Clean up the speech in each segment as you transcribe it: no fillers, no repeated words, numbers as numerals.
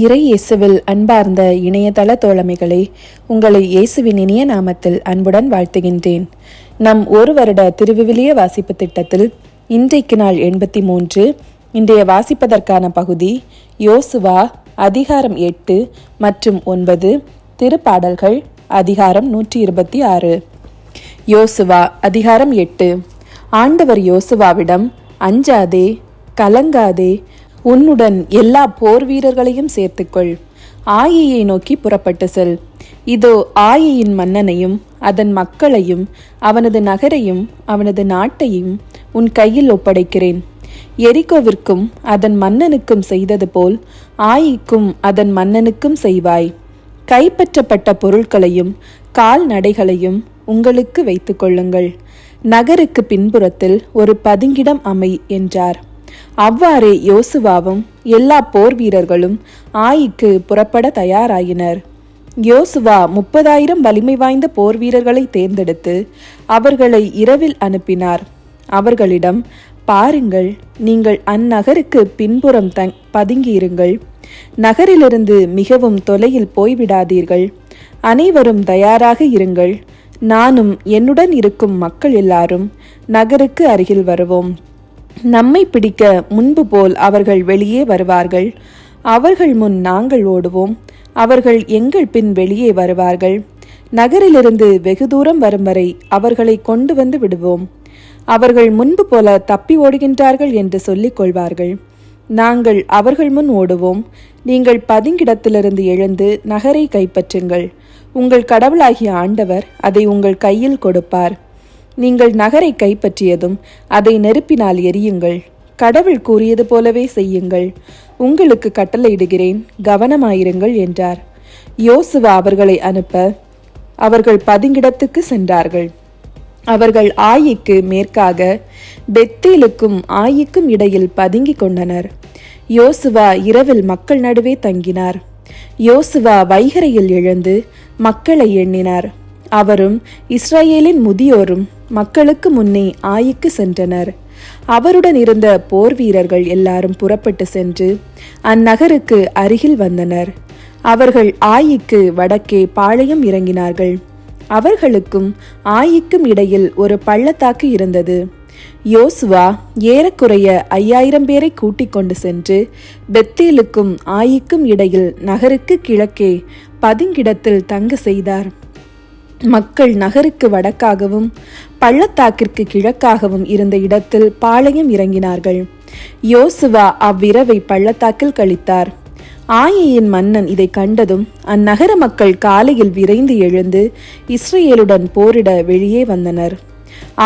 இறை இயேசுவில் அன்பார்ந்த இணையதள தோழமைகளே, உங்களை இயேசுவின் இனிய நாமத்தில் அன்புடன் வாழ்த்துகின்றேன். நம் ஒரு வருட திருவிவிலிய வாசிப்பு திட்டத்தில் இன்றைக்கு நாள் 83. இன்றைய வாசிப்பதற்கான பகுதி யோசுவா அதிகாரம் 8 மற்றும் 9, திருப்பாடல்கள் அதிகாரம் 126. யோசுவா அதிகாரம் 8. ஆண்டவர் யோசுவாவிடம், அஞ்சாதே, கலங்காதே, உன்னுடன் எல்லா போர் வீரர்களையும் சேர்த்துக்கொள், ஆயியை நோக்கி புறப்பட்டு செல். இதோ ஆயியின் மன்னனையும் அதன் மக்களையும் அவனது நகரையும் அவனது நாட்டையும் உன் கையில் ஒப்படைக்கிறேன். எரிகோவிற்கும் அதன் மன்னனுக்கும் செய்தது போல் ஆயிக்கும் அதன் மன்னனுக்கும் செய்வாய். கைப்பற்றப்பட்ட பொருட்களையும் கால்நடைகளையும் உங்களுக்கு வைத்துக் கொள்ளுங்கள். நகருக்கு பின்புறத்தில் ஒரு பதுங்கிடம் அமை என்றார். அவ்வாறே யோசுவாவும் எல்லா போர் வீரர்களும் ஆயிக்கு புறப்பட தயாராயினர். யோசுவா 30,000 வலிமை வாய்ந்த போர் வீரர்களை தேர்ந்தெடுத்து அவர்களை இரவில் அனுப்பினார். அவர்களிடம், பாருங்கள், நீங்கள் அந்நகருக்கு பின்புறம் பதுங்கியிருங்கள். நகரிலிருந்து மிகவும் தொலையில் போய்விடாதீர்கள். அனைவரும் தயாராக இருங்கள். நானும் என்னுடன் இருக்கும் மக்கள் எல்லாரும் நகருக்கு அருகில் வருவோம். நம்மை பிடிக்க முன்பு போல் அவர்கள் வெளியே வருவார்கள். அவர்கள் முன் நாங்கள் ஓடுவோம். அவர்கள் எங்கள் பின் வெளியே வருவார்கள். நகரிலிருந்து வெகு தூரம் வரும் வரை அவர்களை கொண்டு வந்து விடுவோம். அவர்கள் முன்பு போல தப்பி ஓடுகின்றார்கள் என்று சொல்லிக் கொள்வார்கள். நாங்கள் அவர்கள் முன் ஓடுவோம். நீங்கள் பதுங்கிடத்திலிருந்து எழுந்து நகரை கைப்பற்றுங்கள். உங்கள் கடவுளாகிய ஆண்டவர் அதை உங்கள் கையில் கொடுப்பார். நீங்கள் நகரை கைப்பற்றியதும் அதை நெருப்பினால் எரியுங்கள். கடவுள் கூறியது போலவே செய்யுங்கள். உங்களுக்கு கட்டளையிடுகிறேன், கவனமாயிருங்கள் என்றார். யோசுவா அவர்களை அனுப்ப அவர்கள் பதுங்கிடத்துக்கு சென்றார்கள். அவர்கள் ஆயிக்கு மேற்காக பெத்தேலுக்கும் ஆயிக்கும் இடையில் பதுங்கிக் கொண்டனர். யோசுவா இரவில் மக்கள் நடுவே தங்கினார். யோசுவா வைகரையில் எழுந்து மக்களை எண்ணினார். அவரும் இஸ்ரவேலின் முதியோரும் மக்களுக்கு முன்னே ஆயிக்கு சென்றனர். அவருடன் இருந்த போர் வீரர்கள் எல்லாரும் புறப்பட்டு சென்று அந்நகருக்கு அருகில் வந்தனர். அவர்கள் ஆயிக்கு வடக்கே பாளையம் இறங்கினார்கள். அவர்களுக்கும் ஆயிக்கும் இடையில் ஒரு பள்ளத்தாக்கு இருந்தது. யோசுவா ஏறக்குறைய 5,000 பேரை கூட்டிக் கொண்டு சென்று பெத்தேலுக்கும் ஆயிக்கும் இடையில் நகருக்கு கிழக்கே பதுங்கிடத்தில் தங்க செய்தார். மக்கள் நகருக்கு வடக்காகவும் பள்ளத்தாக்கிற்கு கிழக்காகவும் இருந்த இடத்தில் பாளையம் இறங்கினார்கள். யோசுவா அவ்விரவை பள்ளத்தாக்கில் கழித்தார். ஆயியின் மன்னன் இதை கண்டதும் அந்நகர மக்கள் காலையில் விரைந்து எழுந்து இஸ்ரவேலுடன் போரிட வெளியே வந்தனர்.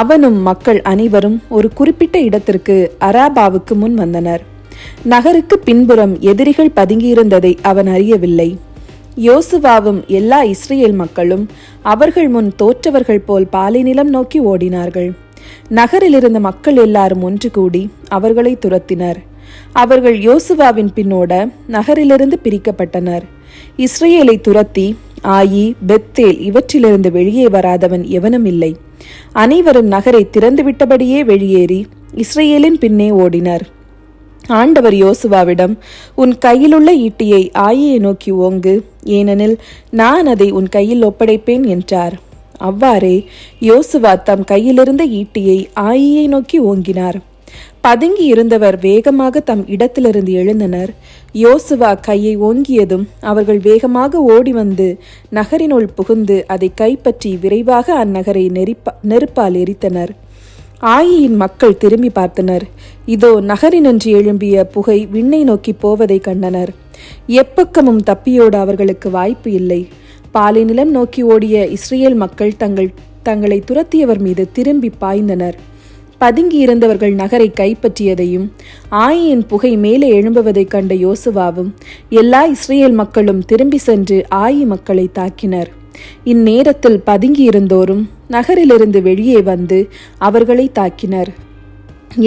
அவனும் மக்கள் அனைவரும் ஒரு குறிப்பிட்ட இடத்திற்கு அராபாவுக்கு முன் வந்தனர். நகருக்கு பின்புறம் எதிரிகள் பதுங்கியிருந்ததை அவன் அறியவில்லை. யோசுவாவும் எல்லா இஸ்ரேல் மக்களும் அவர்கள் முன் தோற்றவர்கள் போல் பாலைநிலம் நோக்கி ஓடினார்கள். நகரில் இருந்த மக்கள் எல்லாரும் ஒன்று கூடி அவர்களை துரத்தினர். அவர்கள் யோசுவாவின் பின்னோட நகரிலிருந்து பிரிக்கப்பட்டனர். இஸ்ரேலை துரத்தி ஆயி, பெத்தேல் இவற்றிலிருந்து வெளியே வராதவன் எவனும் இல்லை. அனைவரும் நகரை திறந்துவிட்டபடியே வெளியேறி இஸ்ரேலின் பின்னே ஓடினர். ஆண்டவர் யோசுவாவிடம், உன் கையிலுள்ள ஈட்டியை ஆயியை நோக்கி ஓங்கு, ஏனெனில் நான் அதை உன் கையில் ஒப்படைப்பேன் என்றார். அவ்வாறே யோசுவா தம் கையிலிருந்த ஈட்டியை ஆயியை நோக்கி ஓங்கினார். பதுங்கி இருந்தவர் வேகமாக தம் இடத்திலிருந்து எழுந்தனர். யோசுவா கையை ஓங்கியதும் அவர்கள் வேகமாக ஓடி வந்து நகரினுள் புகுந்து அதை கைப்பற்றி விரைவாக அந்நகரை நெருப்பால் எரித்தனர். ஆயியின் மக்கள் திரும்பி பார்த்தனர். இதோ நகரினின்று எழும்பிய புகை விண்ணை நோக்கி போவதை கண்டனர். எப்பக்கமும் தப்பியோட அவர்களுக்கு வாய்ப்பு இல்லை. பாலைநிலம் நோக்கி ஓடிய இஸ்ரேல் மக்கள் தங்களை துரத்தியவர் மீது திரும்பி பாய்ந்தனர். பதுங்கி இருந்தவர்கள் நகரை கைப்பற்றியதையும் ஆயியின் புகை மேலே எழும்புவதைக் கண்ட யோசுவாவும் எல்லா இஸ்ரேல் மக்களும் திரும்பி சென்று ஆயி மக்களை தாக்கினர். இந்நேரத்தில் பதுங்கியிருந்தோரும் நகரிலிருந்து வெளியே வந்து அவர்களை தாக்கினர்.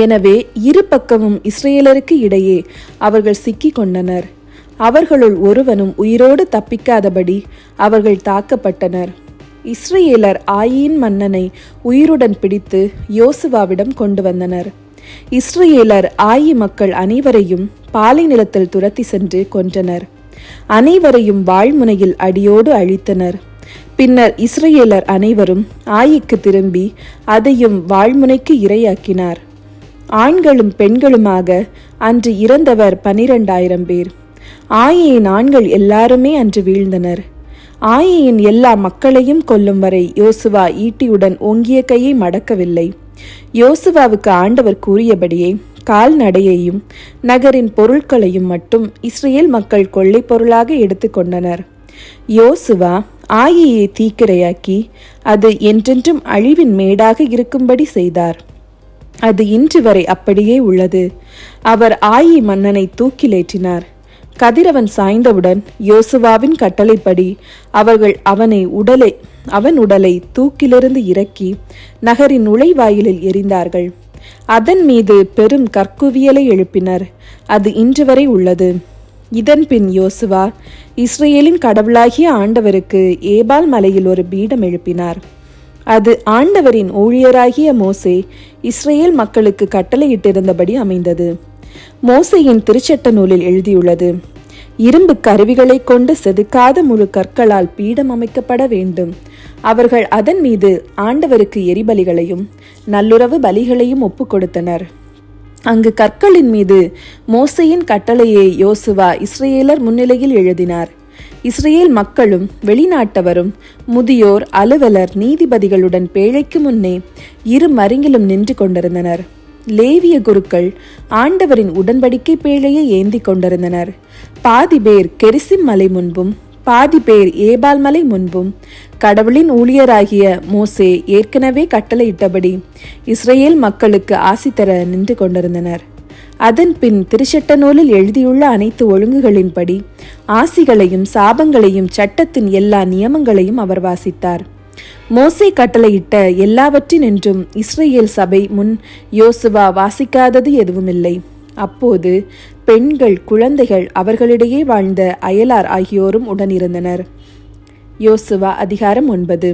எனவே இரு பக்கமும் இஸ்ரேலருக்கு இடையே அவர்கள் சிக்கிக் கொண்டனர். அவர்களுள் ஒருவனும் உயிரோடு தப்பிக்காதபடி அவர்கள் தாக்கப்பட்டனர். இஸ்ரேலர் ஆயின் மன்னனை உயிருடன் பிடித்து யோசுவாவிடம் கொண்டு வந்தனர். இஸ்ரேலர் ஆயி மக்கள் அனைவரையும் பாலை நிலத்தில் துரத்தி சென்று கொன்றனர். அனைவரையும் வாழ்முனையில் அடியோடு அழித்தனர். பின்னர் இஸ்ரேலர் அனைவரும் ஆயிக்கு திரும்பி அதையும் வாழ்முனைக்கு இரையாக்கினார். ஆண்களும் பெண்களுமாக அன்று இறந்தவர் 12,000 பேர். ஆயியின் ஆண்கள் எல்லாருமே அன்று வீழ்ந்தனர். ஆயியின் எல்லா மக்களையும் கொல்லும் வரை யோசுவா ஈட்டியுடன் ஓங்கிய கையை மடக்கவில்லை. யோசுவாவுக்கு ஆண்டவர் கூறியபடியே கால்நடையையும் நகரின் பொருட்களையும் மட்டும் இஸ்ரேல் மக்கள் கொள்ளை பொருளாக எடுத்துக்கொண்டனர். யோசுவா ஆயியை தீக்கிரையாக்கி அது என்றென்றும் அழிவின் மேடாக இருக்கும்படி செய்தார். அது இன்று வரை அப்படியே உள்ளது. அவர் ஆயி மன்னனை தூக்கிலேற்றினார். கதிரவன் சாய்ந்தவுடன் யோசுவாவின் கட்டளைப்படி அவர்கள் அவன் உடலை தூக்கிலிருந்து இறக்கி நகரின் நுழைவாயிலில் எறிந்தார்கள். அதன் மீது பெரும் கற்குவியலை எழுப்பினர். அது இன்று வரை உள்ளது. இதன் பின் யோசுவா இஸ்ரேலின் கடவுளாகிய ஆண்டவருக்கு ஏபால் மலையில் ஒரு பீடம் எழுப்பினார். அது ஆண்டவரின் ஊழியராகிய மோசே இஸ்ரேல் மக்களுக்கு கட்டளையிட்டிருந்தபடி அமைந்தது. மோசேயின் திருச்சட்ட நூலில் எழுதியுள்ளது, இரும்பு கருவிகளை கொண்டு செதுக்காத முழு கற்களால் பீடம் அமைக்கப்பட வேண்டும். அவர்கள் அதன் மீது ஆண்டவருக்கு எரிபலிகளையும் நல்லுறவு பலிகளையும் ஒப்பு கொடுத்தனர். அங்கு கற்களின் மீது மோசேயின் கட்டளையை யோசுவா இஸ்ரேலர் முன்னிலையில் எழுதினார். இஸ்ரேல் மக்களும் வெளிநாட்டவரும் முதியோர், அலுவலர், நீதிபதிகளுடன் பேழைக்கு முன்னே இரு மருங்கிலும் நின்று கொண்டிருந்தனர். லேவிய குருக்கள் ஆண்டவரின் உடன்படிக்கை பேழையை ஏந்தி கொண்டிருந்தனர். பாதி பேர் கெரிசிம் மலை முன்பும் பாதி பேர் ஏபால் மலை முன்பும் கடவுளின் ஊழியராகிய மோசே ஏற்கனவே கட்டளையிட்டபடி இஸ்ரேல் மக்களுக்கு ஆசி தர நின்று கொண்டிருந்தனர். அதன் பின் திருச்சட்ட நூலில் எழுதியுள்ள அனைத்து ஒழுங்குகளின்படி ஆசிகளையும் சாபங்களையும் சட்டத்தின் எல்லா நியமங்களையும் அவர் வாசித்தார். மோசே கட்டளையிட்ட எல்லாவற்றினின்றும் இஸ்ரேல் சபை முன் யோசுவா வாசிக்காதது எதுவுமில்லை. அப்போது பெண்கள், குழந்தைகள், அவர்களிடையே வாழ்ந்த அயலார் ஆகியோரும் உடனிருந்தனர். யோசுவா அதிகாரம் 9.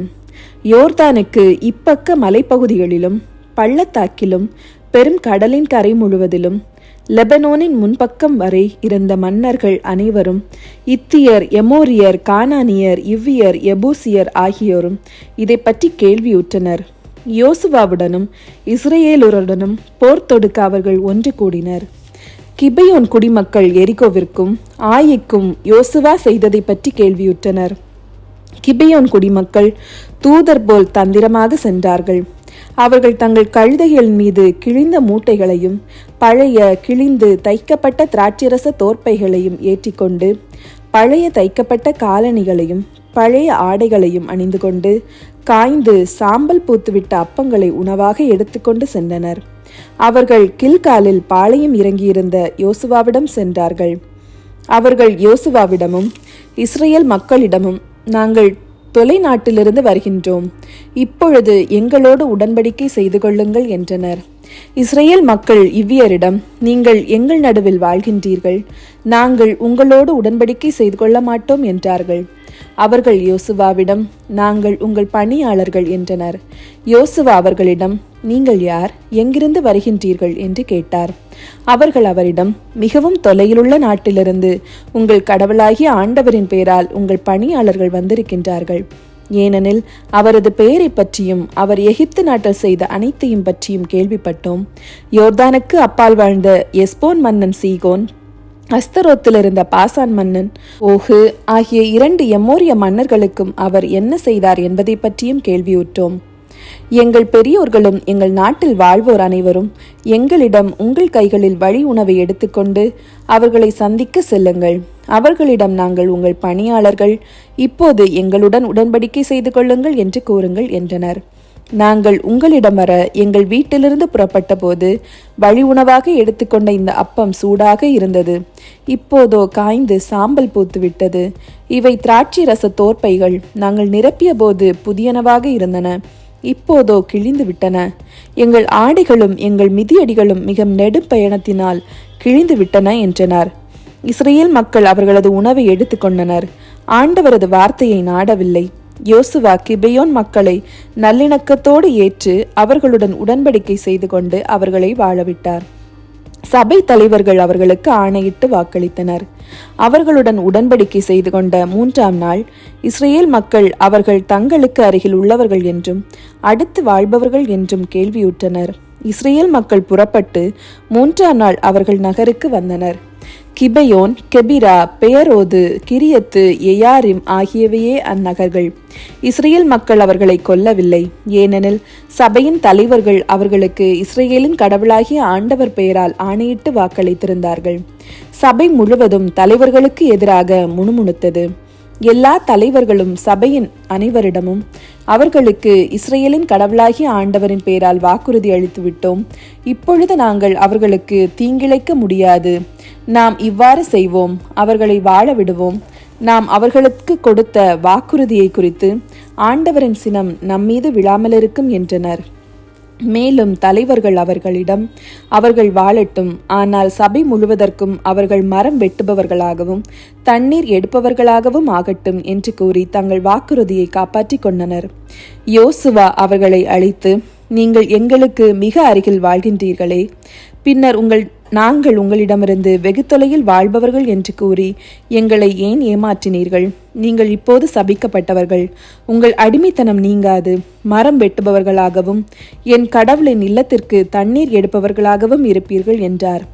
யோர்தானுக்கு இப்பக்க மலைப்பகுதிகளிலும் பள்ளத்தாக்கிலும் பெரும் கடலின் கரை முழுவதிலும் லெபனோனின் முன்பக்கம் வரை இருந்த மன்னர்கள் அனைவரும், இத்தியர், எமோரியர், கானானியர், இவ்வியர், எபூசியர் ஆகியோரும் இதை பற்றி கேள்வியுற்றனர். யோசுவாவுடனும் இஸ்ரேலுடனும் போர் தொடுக்க அவர்கள் ஒன்று கூடினர். கிபையோன் குடிமக்கள் எரிகோவிற்கும் ஆயிக்கும் யோசுவா செய்ததை பற்றி கேள்வியுற்றனர். கிபையோன் குடிமக்கள் தூதர் போல் தந்திரமாக சென்றார்கள். அவர்கள் தங்கள் கழுதைகள் மீது கிழிந்த மூட்டைகளையும் பழைய கிழிந்து தைக்கப்பட்ட திராட்சரச தோற்பைகளையும் ஏற்றிக்கொண்டு பழைய தைக்கப்பட்ட காலணிகளையும் பழைய ஆடைகளையும் அணிந்து கொண்டு காய்ந்து சாம்பல் பூத்துவிட்ட அப்பங்களை உணவாக எடுத்துக்கொண்டு சென்றனர். அவர்கள் கில்காலில் பாளையம் இறங்கியிருந்த யோசுவாவிடம் சென்றார்கள். அவர்கள் யோசுவாவிடமும் இஸ்ரேல் மக்களிடமும், நாங்கள் தொலைநாட்டிலிருந்து வருகின்றோம், இப்பொழுது எங்களோடு உடன்படிக்கை செய்து கொள்ளுங்கள் என்றனர். இஸ்ரேல் மக்கள் இவ்வியரிடம், நீங்கள் எங்கள் நடுவில் வாழ்கின்றீர்கள், நாங்கள் உங்களோடு உடன்படிக்கை செய்து கொள்ள மாட்டோம் என்றார்கள். அவர்கள் யோசுவாவிடம், நாங்கள் உங்கள் பணியாளர்கள் என்றனர். யோசுவா அவர்களிடம், நீங்கள் யார், எங்கிருந்து வருகின்றீர்கள் என்று கேட்டார். அவர்கள் அவரிடம், மிகவும் தொலையிலுள்ள நாட்டிலிருந்து உங்கள் கடவுளாகிய ஆண்டவரின் பெயரால் உங்கள் பணியாளர்கள் வந்திருக்கின்றார்கள். ஏனெனில் அவரது பெயரை பற்றியும் அவர் எகிப்து நாட்டில் செய்த அனைத்தையும் பற்றியும் கேள்விப்பட்டோம். யோர்தானுக்கு அப்பால் வாழ்ந்த எஸ்போன் மன்னன் சீகோன், அஸ்தரோத்தில் இருந்த பாசான் மன்னன் ஓகு ஆகிய 2 எமோரிய மன்னர்களுக்கும் அவர் என்ன செய்தார் என்பதை பற்றியும் கேள்வியுற்றோம். எங்கள் பெரியோர்களும் எங்கள் நாட்டில் வாழ்வோர் அனைவரும் எங்களிடம், உங்கள் கைகளில் வழி உணவை எடுத்துக்கொண்டு அவர்களை சந்திக்க செல்லுங்கள், அவர்களிடம், நாங்கள் உங்கள் பணியாளர்கள், இப்போது எங்களுடன் உடன்படிக்கை செய்து கொள்ளுங்கள் என்று கூறுங்கள் என்றனர். நாங்கள் உங்களிடம் வர எங்கள் வீட்டிலிருந்து புறப்பட்ட போது வழி உணவாக எடுத்துக்கொண்ட இந்த அப்பம் சூடாக இருந்தது, இப்போதோ காய்ந்து சாம்பல் பூத்துவிட்டது. இவை திராட்சை ரச தோற்பைகள், நாங்கள் நிரப்பிய போது புதியனவாக இருந்தன, இப்போதோ கிழிந்து விட்டன. எங்கள் ஆடைகளும் எங்கள் மிதியடிகளும் மிக நெடும் பயணத்தினால் கிழிந்து விட்டன என்றனர். இஸ்ரேல் மக்கள் அவர்களது உணவை எடுத்துக்கொண்டனர், ஆண்டவரது வார்த்தையை நாடவில்லை. யோசுவா கிபெயோன் மக்களை நல்லிணக்கத்தோடு ஏற்று அவர்களுடன் உடன்படிக்கை செய்து கொண்டு அவர்களை வாழவிட்டார். சபை தலைவர்கள் அவர்களுக்கு ஆணையிட்டு வாக்களித்தனர். அவர்களுடன் உடன்படிக்கை செய்து கொண்ட 3ஆம் நாள் இஸ்ரேல் மக்கள் அவர்கள் தங்களுக்கு அருகில் உள்ளவர்கள் என்றும் அடுத்து வாழ்பவர்கள் என்றும் கேள்வியுற்றனர். இஸ்ரேல் மக்கள் புறப்பட்டு 3ஆம் நாள் அவர்கள் நகருக்கு வந்தனர். கிபெயோன், கெபிரா, பெயரோது, கிரியத்து எயாரிம் ஆகியவையே அந்நகர்கள். இஸ்ரேல் மக்கள் அவர்களை கொல்லவில்லை, ஏனெனில் சபையின் தலைவர்கள் அவர்களுக்கு இஸ்ரேலின் கடவுளாகிய ஆண்டவர் பெயரால் ஆணையிட்டு வாக்களித்திருந்தார்கள். சபை முழுவதும் தலைவர்களுக்கு எதிராக முணுமுணுத்தது. எல்லா தலைவர்களும் சபையின் அனைவரிடமும் அவர்களுக்கு இஸ்ரேலின் கடவுளாகிய ஆண்டவரின் பெயரால் வாக்குறுதி அளித்து விட்டோம். இப்பொழுது நாங்கள் அவர்களுக்கு தீங்கிழைக்க முடியாது. நாம் இவ்வாறு செய்வோம், அவர்களை வாழ விடுவோம். நாம் அவர்களுக்கு கொடுத்த வாக்குறுதியை குறித்து ஆண்டவரின் சினம் நம்மீது விழாமலிருக்கும் என்றனர். மேலும் தலைவர்கள் அவர்களிடம், அவர்கள் வாழட்டும், ஆனால் சபை முழுவதற்கும் அவர்கள் மரம் வெட்டுபவர்களாகவும் தண்ணீர் எடுப்பவர்களாகவும் ஆகட்டும் என்று கூறி தங்கள் வாக்குறுதியை காப்பாற்றிக் கொண்டனர். யோசுவா அவர்களை அழைத்து, நீங்கள் எங்களுக்கு மிக அருகில் வாழ்கின்றீர்களே, பின்னர் நாங்கள் உங்களிடமிருந்து வெகு தொலையில் வாழ்பவர்கள் என்று கூறி எங்களை ஏன் ஏமாற்றினீர்கள்? நீங்கள் இப்போது சபிக்கப்பட்டவர்கள். உங்கள் அடிமைத்தனம் நீங்காது. மரம் வெட்டுபவர்களாகவும் என் கடவுளின் இல்லத்திற்கு தண்ணீர் எடுப்பவர்களாகவும் இருப்பீர்கள் என்றார்.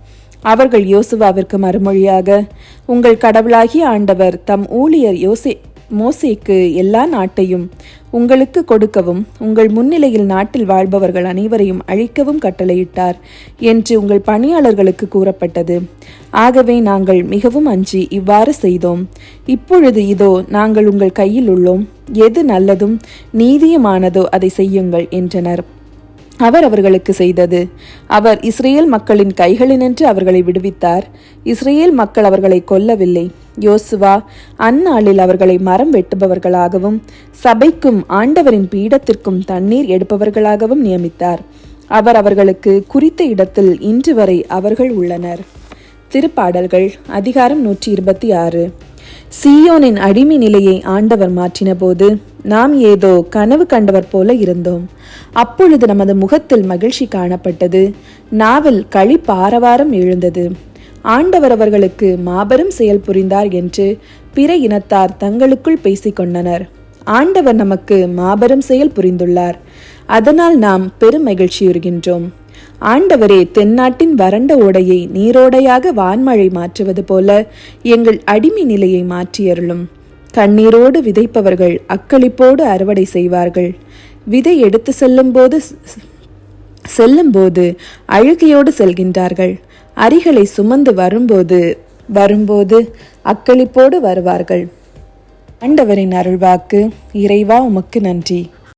அவர்கள் யோசுவாவிற்கு மறுமொழியாக, உங்கள் கடவுளாகிய ஆண்டவர் தம் ஊழியர் மோசேக்கு எல்லா நாட்டையும் உங்களுக்கு கொடுக்கவும் உங்கள் முன்னிலையில் நாட்டில் வாழ்பவர்கள் அனைவரையும் அழிக்கவும் கட்டளையிட்டார் என்று உங்கள் பணியாளர்களுக்கு கூறப்பட்டது. ஆகவே நாங்கள் மிகவும் அஞ்சி இவ்வாறு செய்தோம். இப்பொழுது இதோ நாங்கள் உங்கள் கையில் உள்ளோம். எது நல்லதும் நீதியுமானதோ அதை செய்யுங்கள் என்றனர். அவர் அவர்களுக்கு செய்தது. அவர் இஸ்ரேல் மக்களின் கைகளினின்று அவர்களை விடுவித்தார். இஸ்ரேல் மக்கள் அவர்களை கொல்லவில்லை. யோசுவா அந்நாளில் அவர்களை மரம் வெட்டுபவர்களாகவும் சபைக்கும் ஆண்டவரின் பீடத்திற்கும் தண்ணீர் எடுப்பவர்களாகவும் நியமித்தார். அவர் அவர்களுக்கு குறித்த இடத்தில் இன்று வரை அவர்கள் உள்ளனர். திருப்பாடல்கள் அதிகாரம் 126. சீயோனின் அடிமை நிலையை ஆண்டவர் மாற்றின போது நாம் ஏதோ கனவு கண்டவர் போல இருந்தோம். அப்பொழுது நமது முகத்தில் மகிழ்ச்சி காணப்பட்டது, நாவில் களிப்பாரவாரம் எழுந்தது. ஆண்டவர் அவர்களுக்கு மாபெரும் செயல் புரிந்தார் என்று பிற இனத்தார் தங்களுக்குள் பேசிக்கொண்டனர். ஆண்டவர் நமக்கு மாபெரும் செயல் புரிந்துள்ளார், அதனால் நாம் பெரும் மகிழ்ச்சியுறுகின்றோம். ஆண்டவரே, தென்னாட்டின் வறண்ட ஓடையை நீரோடையாக வான்மழை மாற்றுவது போல எங்கள் அடிமை நிலையை மாற்றியருளும். கண்ணீரோடு விதைப்பவர்கள் அக்களிப்போடு அறுவடை செய்வார்கள். விதை எடுத்து செல்லும்போது அழுகையோடு செல்கின்றார்கள். அரிகளை சுமந்து வரும்போது அக்களிப்போடு வருவார்கள். ஆண்டவரின் அருள்வாக்கு. இறைவா, உமக்கு நன்றி.